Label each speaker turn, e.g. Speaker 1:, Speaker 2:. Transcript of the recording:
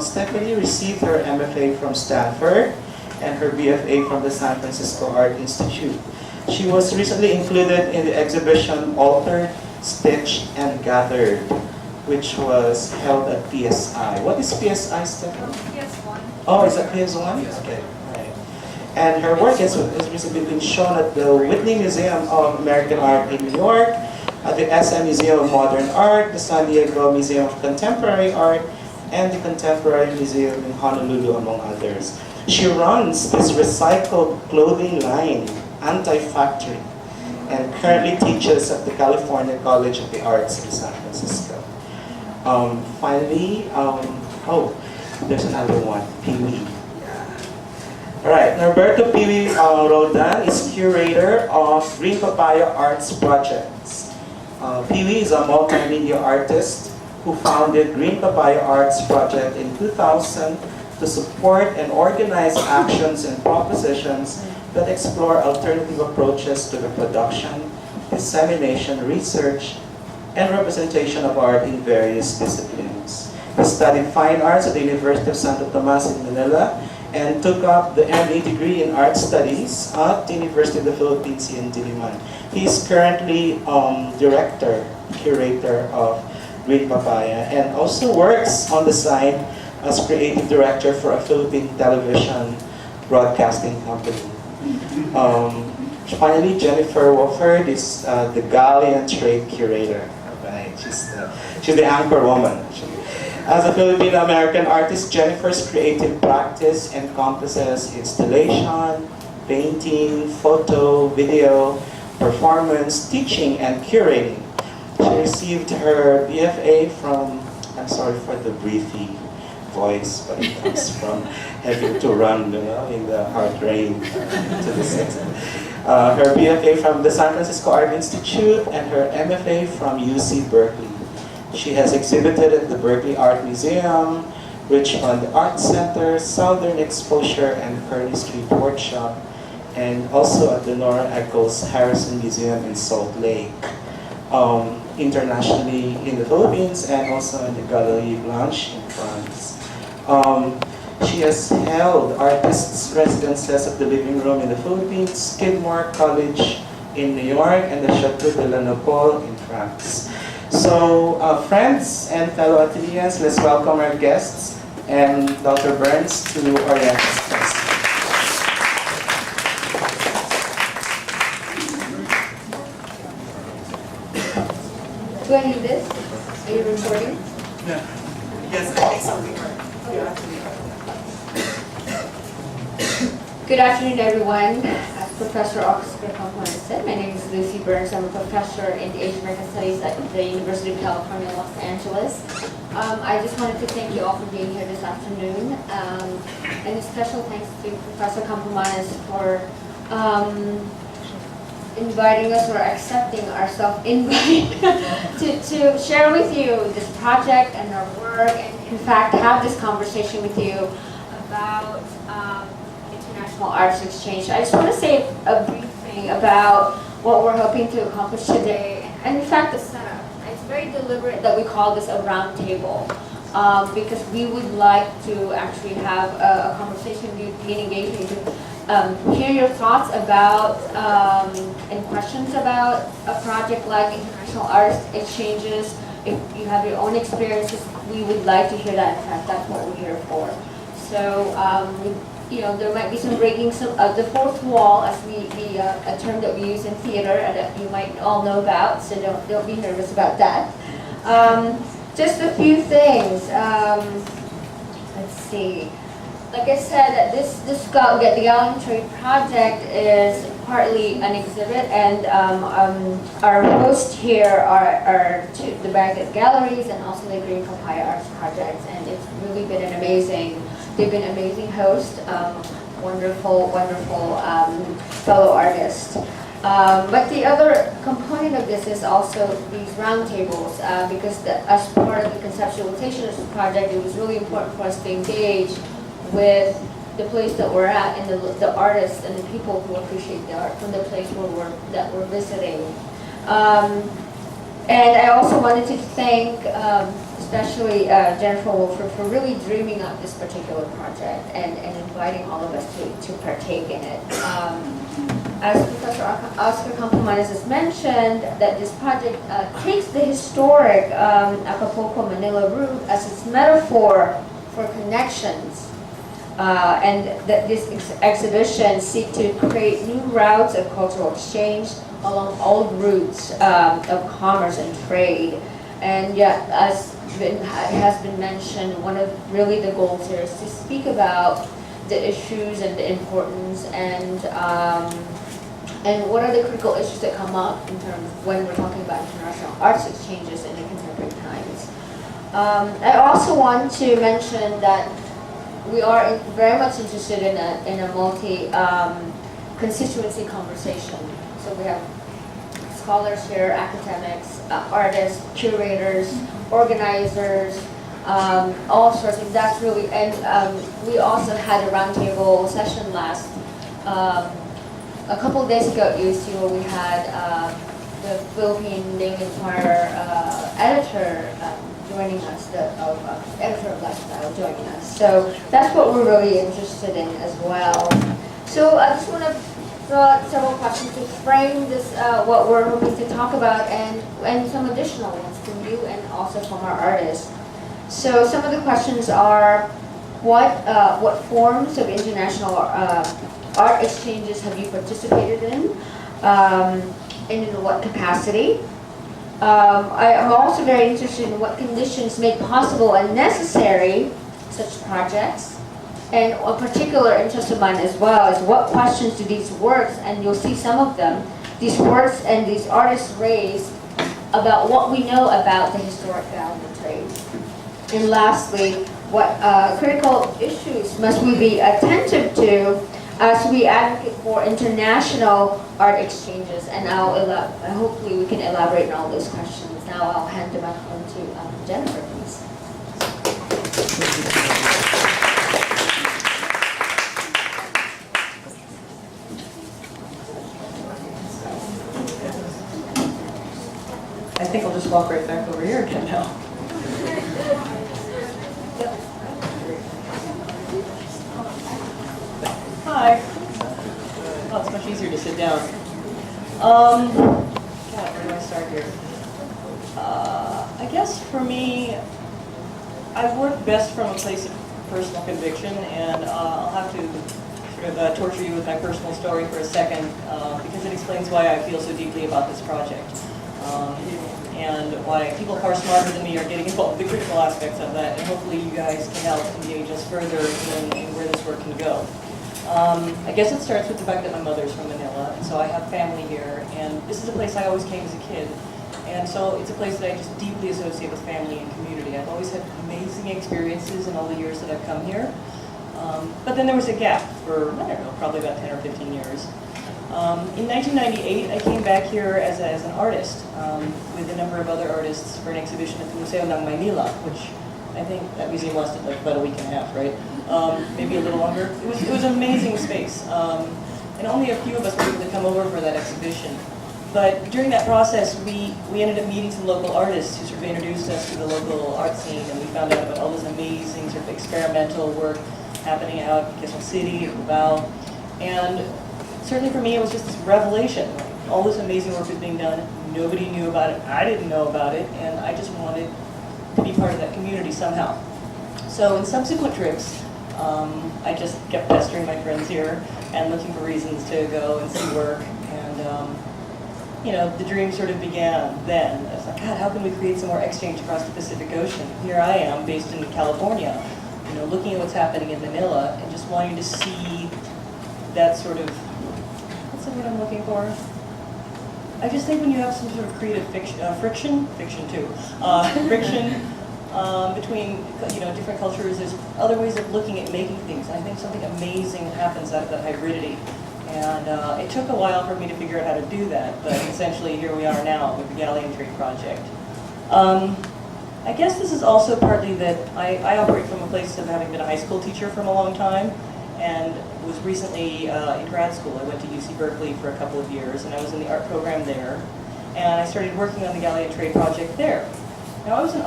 Speaker 1: Stephanie received her MFA from Stanford and her BFA from the San Francisco Art Institute. She was recently included in the exhibition Altered, Stitched, and Gathered, which was held at PSI. What is PSI, Stephanie?
Speaker 2: PS1.
Speaker 1: Oh, is that PS1? Okay, right. And her work has recently been shown at the Whitney Museum of American Art in New York, at the SM Museum of Modern Art, the San Diego Museum of Contemporary Art, and the Contemporary Museum in Honolulu, among others. She runs this recycled clothing line, Anti-Factory, and currently teaches at the California College of the Arts in San Francisco. Finally, oh, there's another one, Pee-wee. Alright, Norberto Pee-wee Roldan is curator of Green Papaya Arts Projects. Pee-wee is a multimedia artist who founded Green Papaya Arts Project in 2000 to support and organize actions and propositions that explore alternative approaches to the production, dissemination, research, and representation of art in various disciplines. He studied fine arts at the University of Santo Tomas in Manila and took up the MA degree in art studies at the University of the Philippines in Diliman. He is currently director, curator of Green Papaya, and also works on the side as creative director for a Philippine television broadcasting company. Finally, Jennifer Wofford is the Galleon trade curator. Right, she's the anchor woman. As a Filipino-American artist, Jennifer's creative practice encompasses installation, painting, photo, video, performance, teaching, and curating. She received her BFA from, I'm sorry for the breathy voice, but it comes from having to run in the hard rain to the city. Her BFA from the San Francisco Art Institute and her MFA from UC Berkeley. She has exhibited at the Berkeley Art Museum, Richmond Art Center, Southern Exposure, and Kearny Street Workshop, and also at the Nora Eccles Harrison Museum in Salt Lake. Internationally in the Philippines and also in the Gallery Blanche in France. She has held artists' residences at the Living Room in the Philippines, Skidmore College in New York, and the Chateau de la Nopole in France. So, friends and fellow Athenians, let's welcome our guests and Dr. Burns to orient us.
Speaker 2: Do I need this? Are you recording?
Speaker 1: No. Yes, I think so.
Speaker 2: Good afternoon, everyone. As Professor Oscar Campana said, my name is Lucy Burns. I'm a professor in Asian American Studies at the University of California, Los Angeles. I just wanted to thank you all for being here this afternoon. And a special thanks to Professor Campana for inviting us or accepting our self-invite to share with you this project and our work, and in fact have this conversation with you about international arts exchange. I just want to say a brief thing about what we're hoping to accomplish today, and in fact the setup. It's very deliberate that we call this a round table, because we would like to actually have a conversation, be engaging, to hear your thoughts about and questions about a project like international arts exchanges. If you have your own experiences, we would like to hear that. In fact, that's what we're here for. So, you know, there might be some breaking the fourth wall, as a term that we use in theater and that you might all know about. So don't be nervous about that. Just a few things. Let's see. Like I said, the Galleon Trade Project is partly an exhibit, and our hosts here are the Baghdad Galleries and also the Green Papaya Arts Project, and it's really been an amazing. They've been amazing hosts, wonderful fellow artists. But the other component of this is also these roundtables, because as part of the conceptualization of this project, it was really important for us to engage with the place that we're at and the artists and the people who appreciate the art from the place that we're visiting. And I also wanted to thank especially Jennifer Wolford for really dreaming up this particular project and inviting all of us to partake in it. As Professor Oscar Campomanes has mentioned, that this project takes the historic Acapulco-Manila route as its metaphor for connections. And that this exhibition seeks to create new routes of cultural exchange along old routes of commerce and trade. And yet, as has been mentioned, one of really the goals here is to speak about the issues and the importance and what are the critical issues that come up in terms of when we're talking about international arts exchanges in the contemporary times. I also want to mention that we are very much interested in a multi-constituency conversation. So we have scholars here, academics, artists, curators, organizers, all sorts of, that's really, and we also had a roundtable session a couple of days ago at USC where we had the Philippine Daily Inquirer editor joining us, editor of Lifestyle joining us. So that's what we're really interested in as well. So I just want to throw out several questions to frame this, what we're hoping to talk about, and some additional ones from you and also from our artists. So some of the questions are, what forms of international art exchanges have you participated in, and in what capacity? I am also very interested in what conditions make possible and necessary such projects. And a particular interest of mine as well is what questions do these works, and you'll see some of them, these works and these artists raise about what we know about the historic Galleon trade. And lastly, what critical issues must we be attentive to as we advocate for international art exchanges? And hopefully we can elaborate on all those questions. Now I'll hand the microphone to Jennifer, please.
Speaker 3: I think I'll just walk right back over here again now. Hi. Oh, it's much easier to sit down. God, where do I start here? I guess for me, I work best from a place of personal conviction, and I'll have to sort of torture you with my personal story for a second, because it explains why I feel so deeply about this project. And why people far smarter than me are getting involved in the critical aspects of that, and hopefully you guys can help engage us further in where this work can go. I guess it starts with the fact that my mother's from Manila, and so I have family here, and this is a place I always came as a kid, and so it's a place that I just deeply associate with family and community. I've always had amazing experiences in all the years that I've come here, but then there was a gap for, I don't know, probably about 10 or 15 years. In 1998, I came back here as an artist with a number of other artists for an exhibition at the Museo ng Maynila, which I think that museum lasted like about a week and a half, right? Maybe a little longer. It was an amazing space, and only a few of us were able to come over for that exhibition. But during that process, we ended up meeting some local artists who sort of introduced us to the local art scene, and we found out about all this amazing sort of experimental work happening out in Quezon City, Cubao, and certainly for me, it was just this revelation. Like, all this amazing work was being done. Nobody knew about it. I didn't know about it, and I just wanted to be part of that community somehow. So in subsequent trips, I just kept pestering my friends here and looking for reasons to go and see work. And you know, the dream sort of began then. I was like, God, how can we create some more exchange across the Pacific Ocean? Here I am, based in California, you know, looking at what's happening in Manila and just wanting to see that sort of, what's the word I'm looking for? I just think when you have some sort of creative friction too, friction between, you know, different cultures, there's other ways of looking at making things. And I think something amazing happens out of that hybridity. And it took a while for me to figure out how to do that, but essentially here we are now with the Galleon Trade Project. I guess this is also partly that I operate from a place of having been a high school teacher from a long time, and was recently in grad school. I went to UC Berkeley for a couple of years, and I was in the art program there. and I started working on the Galleon trade project there. Now I was an